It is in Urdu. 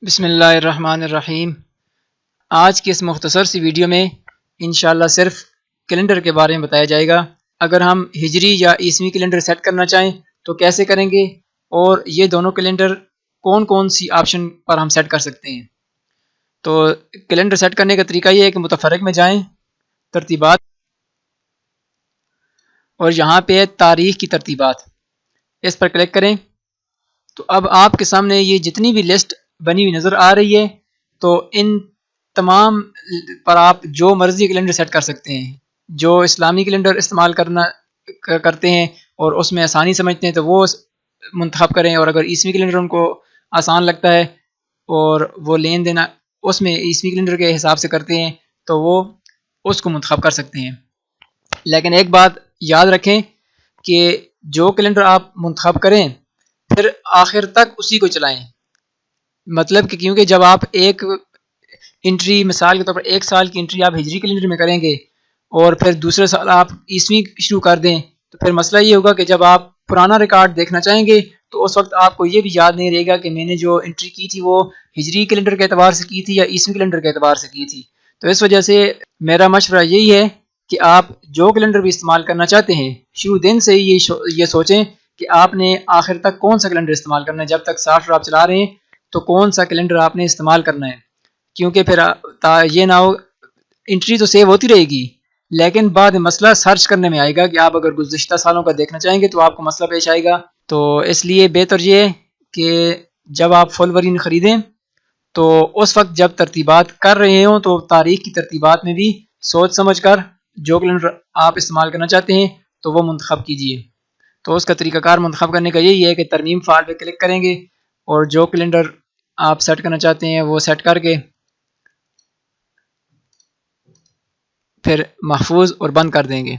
بسم اللہ الرحمن الرحیم۔ آج کی اس مختصر سی ویڈیو میں انشاءاللہ صرف کیلنڈر کے بارے میں بتایا جائے گا۔ اگر ہم ہجری یا عیسوی کیلنڈر سیٹ کرنا چاہیں تو کیسے کریں گے، اور یہ دونوں کیلنڈر کون کون سی آپشن پر ہم سیٹ کر سکتے ہیں۔ تو کیلنڈر سیٹ کرنے کا طریقہ یہ ہے کہ متفرق میں جائیں، ترتیبات، اور یہاں پہ ہے تاریخ کی ترتیبات، اس پر کلک کریں تو اب آپ کے سامنے یہ جتنی بھی لسٹ بنی ہوئی نظر آ رہی ہے، تو ان تمام پر آپ جو مرضی کیلنڈر سیٹ کر سکتے ہیں۔ جو اسلامی کیلنڈر استعمال کرتے ہیں اور اس میں آسانی سمجھتے ہیں تو وہ منتخب کریں، اور اگر عیسوی کیلنڈر ان کو آسان لگتا ہے اور وہ لین دینا اس میں عیسوی کیلنڈر کے حساب سے کرتے ہیں تو وہ اس کو منتخب کر سکتے ہیں۔ لیکن ایک بات یاد رکھیں کہ جو کیلنڈر آپ منتخب کریں پھر آخر تک اسی کو چلائیں، مطلب کہ کیونکہ جب آپ ایک انٹری، مثال کے طور پر 1 سال کی انٹری آپ ہجری کیلنڈر میں کریں گے اور پھر دوسرے سال آپ عیسوی شروع کر دیں تو پھر مسئلہ یہ ہوگا کہ جب آپ پرانا ریکارڈ دیکھنا چاہیں گے تو اس وقت آپ کو یہ بھی یاد نہیں رہے گا کہ میں نے جو انٹری کی تھی وہ ہجری کیلنڈر کے اعتبار سے کی تھی یا عیسوی کیلنڈر کے اعتبار سے کی تھی۔ تو اس وجہ سے میرا مشورہ یہی ہے کہ آپ جو کیلنڈر بھی استعمال کرنا چاہتے ہیں شروع دن سے ہی یہ سوچیں کہ آپ نے آخر تک کون سا کیلنڈر استعمال کرنا ہے۔ جب تک سافٹ ویئر آپ چلا رہے ہیں تو کون سا کیلنڈر آپ نے استعمال کرنا ہے، کیونکہ پھر یہ نہ ہو انٹری تو سیو ہوتی رہے گی لیکن بعد مسئلہ سرچ کرنے میں آئے گا کہ آپ اگر گزشتہ سالوں کا دیکھنا چاہیں گے تو آپ کو مسئلہ پیش آئے گا۔ تو اس لیے بہتر یہ ہے کہ جب آپ فل ورژن خریدیں تو اس وقت جب ترتیبات کر رہے ہوں تو تاریخ کی ترتیبات میں بھی سوچ سمجھ کر جو کیلنڈر آپ استعمال کرنا چاہتے ہیں تو وہ منتخب کیجیے۔ تو اس کا طریقہ کار منتخب کرنے کا یہی ہے کہ ترمیم فائل پہ کلک کریں گے اور جو کیلنڈر آپ سیٹ کرنا چاہتے ہیں وہ سیٹ کر کے پھر محفوظ اور بند کر دیں گے۔